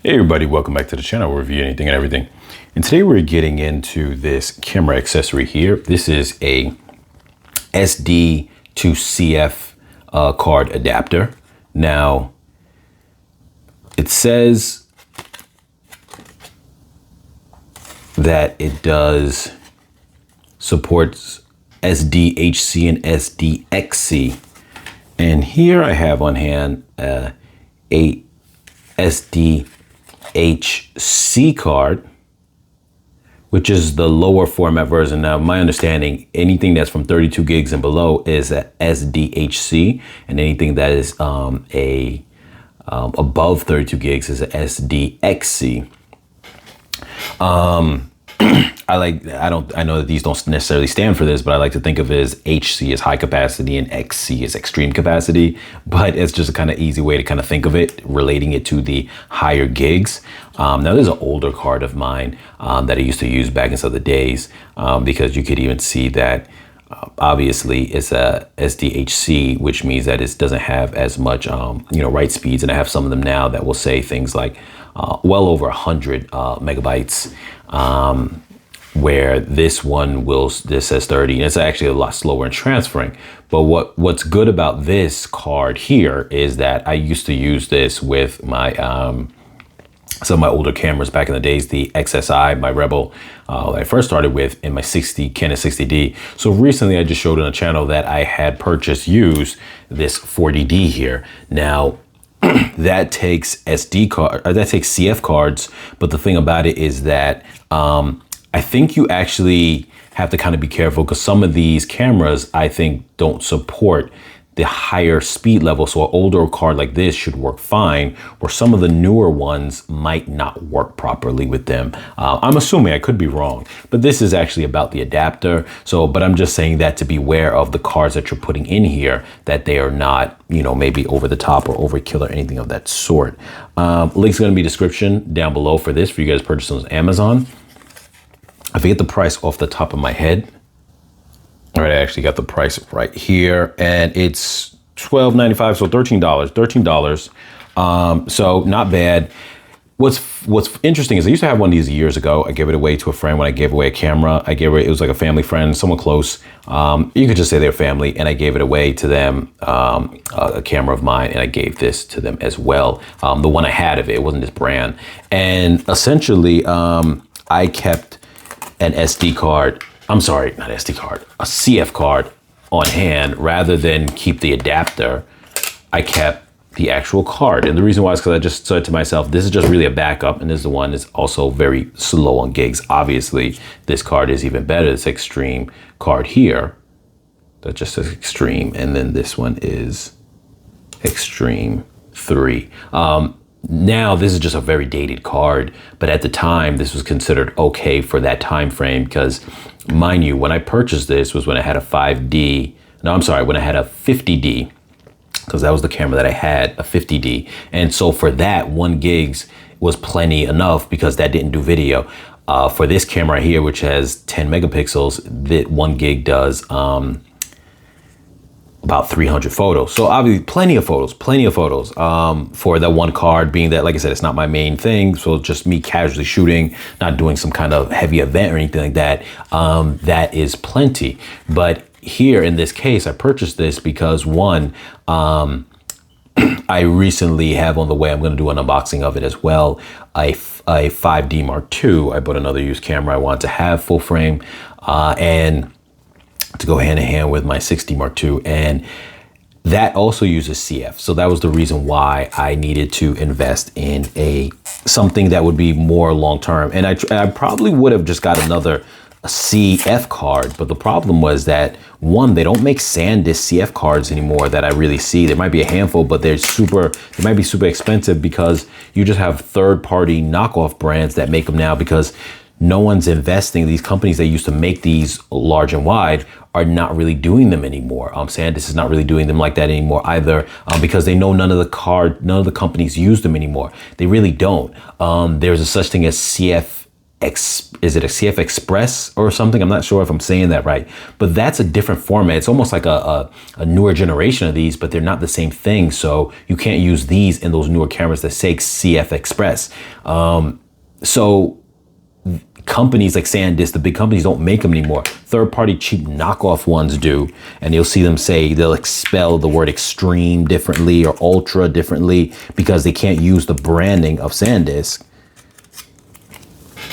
Hey everybody, welcome back to the channel. We review anything and everything. And today we're getting into this camera accessory here. This is a SD to CF card adapter. Now, it says that it does supports SDHC and SDXC. And here I have on hand a SDHC card, which is the lower format version. Now, my understanding, anything that's from 32 gigs and below is a SDHC, and anything that is above 32 gigs is a SDXC. I know that these don't necessarily stand for this, but I like to think of it as HC is high capacity and XC is extreme capacity, but it's just a kind of easy way to kind of think of it, relating it to the higher gigs. Now there's an older card of mine that I used to use back in some of the days, because you could even see that obviously it's a SDHC, which means that it doesn't have as much write speeds, and I have some of them now that will say things like well over 100 megabytes, where this says 30, and it's actually a lot slower in transferring. But what's good about this card here is that I used to use this with my some of my older cameras back in the days, the XSI, my Rebel, that I first started with in my Canon 60D. So recently I just showed on the channel that I had used this 40D here. Now, that takes CF cards, but the thing about it is that I think you actually have to kind of be careful, because some of these cameras I think don't support the higher speed level. So an older card like this should work fine, where some of the newer ones might not work properly with them. I'm assuming, I could be wrong, but this is actually about the adapter. But I'm just saying that to be aware of the cards that you're putting in here, that they are not, maybe over the top or overkill or anything of that sort. Link's gonna be description down below for this, for you guys to purchase on Amazon. I forget the price off the top of my head. All right, I actually got the price right here, and it's $12.95, so $13. So not bad. What's interesting is I used to have one of these years ago. I gave it away to a friend when I gave away a camera. It was like a family friend, someone close. You could just say they're family, and I gave it away to them, a camera of mine, and I gave this to them as well. The one I had of it wasn't this brand. And essentially, I kept an SD card. I'm sorry, not SD card, a CF card on hand. Rather than keep the adapter, I kept the actual card. And the reason why is because I just said to myself, this is just really a backup, and this is the one that's also very slow on gigs. Obviously, this card is even better. This Extreme card here, that just says Extreme, and then this one is Extreme 3. Now this is just a very dated card, but at the time this was considered okay for that time frame, because mind you, when I purchased this was when I had a 5D. No, I'm sorry, when I had a 50D, because that was the camera that I had, a 50D. And so for that, 1 gigs was plenty enough, because that didn't do video. For this camera here, which has 10 megapixels, that 1 gig does about 300 photos. So obviously plenty of photos for that one card, being that, like I said, it's not my main thing. So just me casually shooting, not doing some kind of heavy event or anything like that. That is plenty. But here in this case, I purchased this because one, I recently have on the way, I'm going to do an unboxing of it as well, a 5D Mark II. I bought another used camera I wanted to have full frame, and to go hand in hand with my 60 Mark II, and that also uses CF. So that was the reason why I needed to invest in something that would be more long-term. And I probably would have just got another CF card, but the problem was that, one, they don't make SanDisk CF cards anymore that I really see. There might be a handful, but they might be super expensive, because you just have third-party knockoff brands that make them now, because no one's investing. These companies that used to make these large and wide are not really doing them anymore. SanDisk is not really doing them like that anymore either, because they know none of the companies use them anymore. They really don't. There's a such thing as CF is it a CF Express or something? I'm not sure if I'm saying that right, but that's a different format. It's almost like a newer generation of these, but they're not the same thing. So you can't use these in those newer cameras that say CF Express. So companies like SanDisk, the big companies, don't make them anymore. Third-party cheap knockoff ones do, and you'll see them say they'll spell the word extreme differently or ultra differently because they can't use the branding of SanDisk.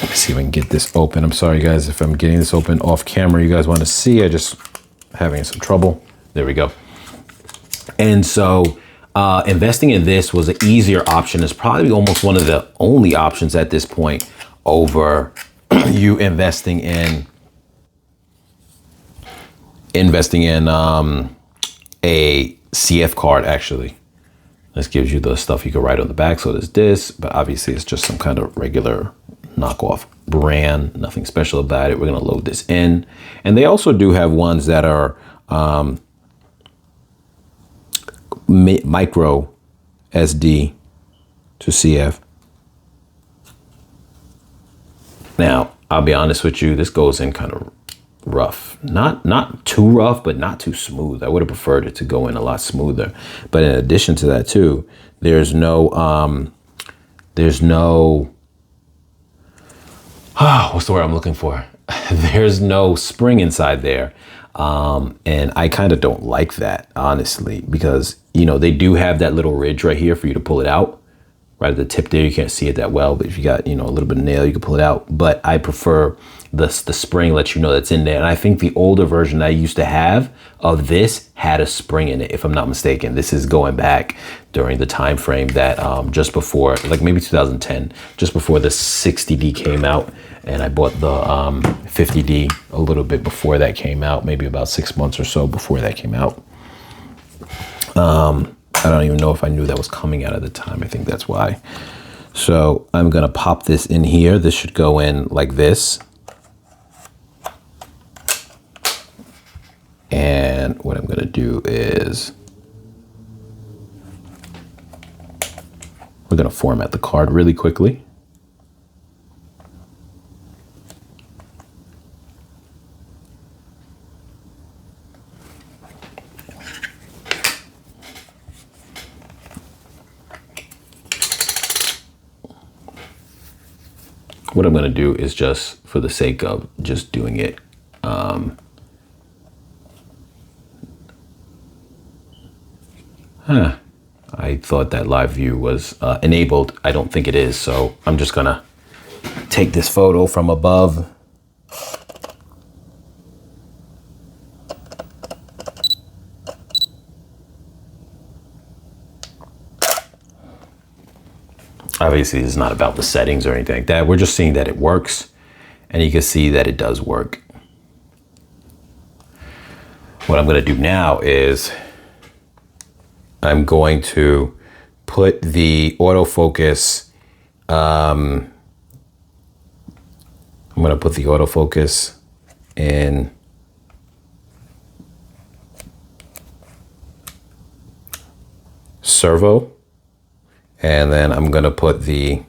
Let me see if I can get this open. I'm sorry, guys, if I'm getting this open off camera. You guys want to see? I just having some trouble. There we go. And so investing in this was an easier option. It's probably almost one of the only options at this point over you investing in a CF card. Actually, this gives you the stuff you can write on the back. So there's this, but obviously it's just some kind of regular knockoff brand, nothing special about it. We're going to load this in. And they also do have ones that are micro SD to CF. Now, I'll be honest with you, this goes in kind of rough. Not too rough, but not too smooth. I would have preferred it to go in a lot smoother. But in addition to that too, there's no what's the word I'm looking for? There's no spring inside there. And I kind of don't like that, honestly, because, you know, they do have that little ridge right here for you to pull it out. Right at the tip there, you can't see it that well, but if you got, you know, a little bit of nail, you can pull it out. But I prefer the spring lets you know that's in there. And I think the older version I used to have of this had a spring in it, if I'm not mistaken. This is going back during the time frame that just before, like maybe 2010, just before the 60D came out. And I bought the 50D a little bit before that came out, maybe about 6 months or so before that came out. I don't even know if I knew that was coming out at the time. I think that's why. So I'm going to pop this in here. This should go in like this. And what I'm going to do is we're going to format the card really quickly. What I'm going to do is just for the sake of just doing it, I thought that live view was enabled. I don't think it is. So I'm just going to take this photo from above. Obviously, it's not about the settings or anything like that. We're just seeing that it works, and you can see that it does work. What I'm going to do now is I'm going to put the autofocus. I'm going to put the autofocus in servo. And then I'm going to put the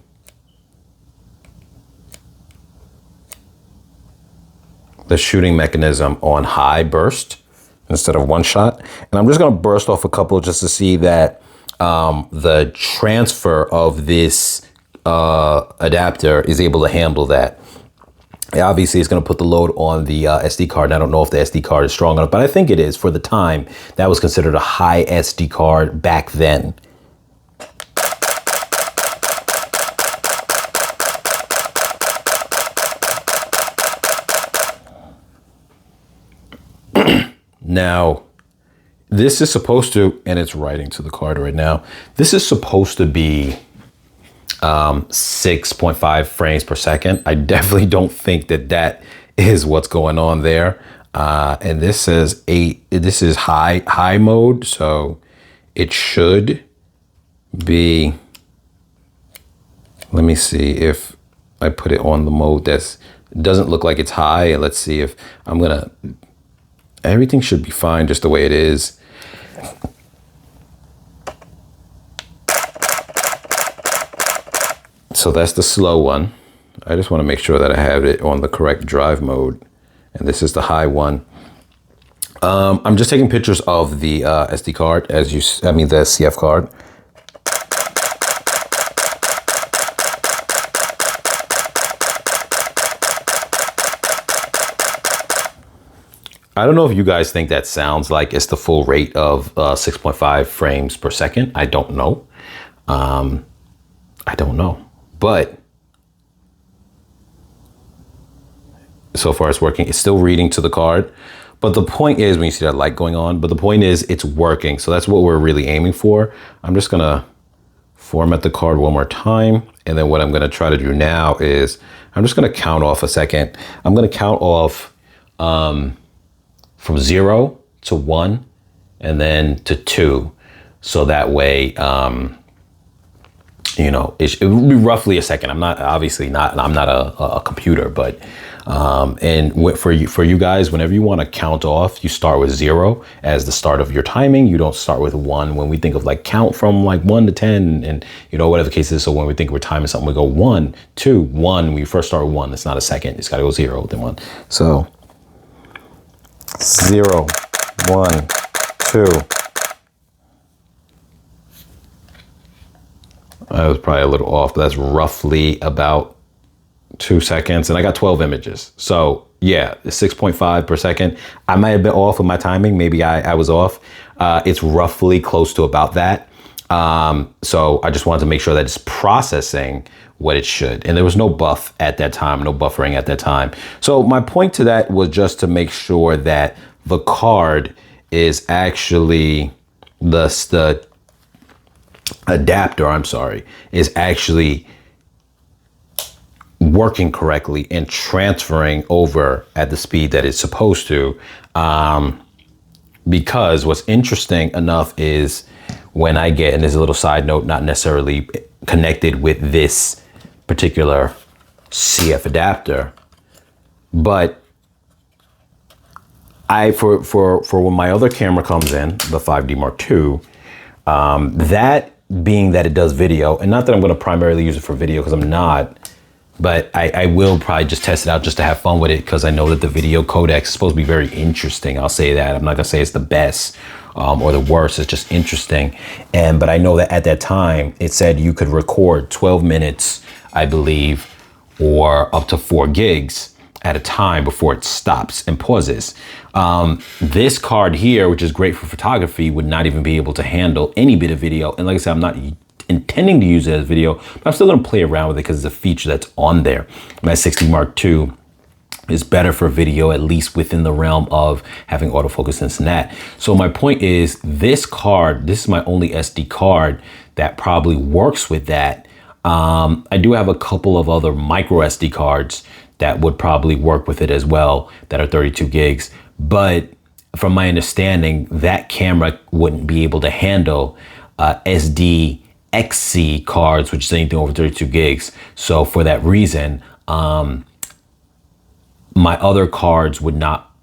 shooting mechanism on high burst instead of one shot. And I'm just going to burst off a couple just to see that the transfer of this adapter is able to handle that. Obviously, it's going to put the load on the SD card. And I don't know if the SD card is strong enough, but I think it is. For the time, that was considered a high SD card back then. Now, this is supposed to, and it's writing to the card right now, this is supposed to be 6.5 frames per second. I definitely don't think that that is what's going on there. And this says 8, this is high mode, so it should be, let me see if I put it on the mode that's, doesn't look like it's high. Let's see if I'm gonna, everything should be fine just the way it is. So that's the slow one. I just want to make sure that I have it on the correct drive mode. And this is the high one. I'm just taking pictures of the SD card, the CF card. I don't know if you guys think that sounds like it's the full rate of 6.5 frames per second. I don't know. But so far it's working. It's still reading to the card. But the point is, when you see that light going on, but the point is it's working. So that's what we're really aiming for. I'm just gonna format the card one more time. And then what I'm gonna try to do now is, I'm just gonna count off a second. I'm gonna count off from 0 to 1 and then to 2. So that way, you know, it will be roughly a second. I'm not a computer, but and for you guys, whenever you want to count off, you start with 0 as the start of your timing. You don't start with 1. When we think of like count from like 1 to 10 and you know, whatever the case is. So when we think we're timing something, we go 1, 2, 1. We first start with 1. It's not a second. It's got to go 0, then 1. So 0, 1, 2. I was probably a little off, but that's roughly about 2 seconds. And I got 12 images. So yeah, 6.5 per second. I might have been off with my timing. Maybe I was off. It's roughly close to about that. So I just wanted to make sure that it's processing what it should. And there was no buff at that time, no buffering at that time. So my point to that was just to make sure that the card is actually the adapter, is actually working correctly and transferring over at the speed that it's supposed to. Because what's interesting enough is when I get, and there's a little side note, not necessarily connected with this particular CF adapter, but for when my other camera comes in, the 5D Mark II, that being that it does video, and not that I'm going to primarily use it for video because I'm not, but I will probably just test it out just to have fun with it because I know that the video codec is supposed to be very interesting. I'll say that. I'm not going to say it's the best or the worst. It's just interesting. But I know that at that time it said you could record 12 minutes, I believe, or up to 4 gigs at a time before it stops and pauses. This card here, which is great for photography, would not even be able to handle any bit of video. And like I said, I'm not intending to use it as video, but I'm still gonna play around with it because it's a feature that's on there. My 60 Mark II is better for video, at least within the realm of having autofocus and that. So my point is, this card, this is my only SD card that probably works with that. I do have a couple of other micro SD cards that would probably work with it as well, that are 32 gigs. But from my understanding, that camera wouldn't be able to handle SDXC cards, which is anything over 32 gigs. So for that reason, my other cards would not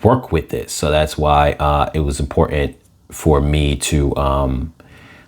work with this. So that's why it was important for me to,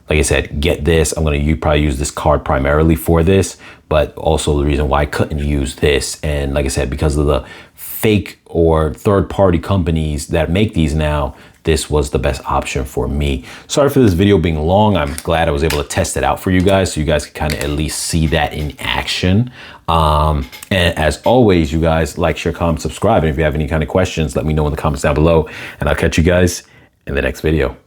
like I said, get this. I'm going to probably use this card primarily for this, but also the reason why I couldn't use this. And like I said, because of the fake or third-party companies that make these now, this was the best option for me. Sorry for this video being long. I'm glad I was able to test it out for you guys so you guys can kind of at least see that in action. And as always, you guys like, share, comment, subscribe. And if you have any kind of questions, let me know in the comments down below, and I'll catch you guys in the next video.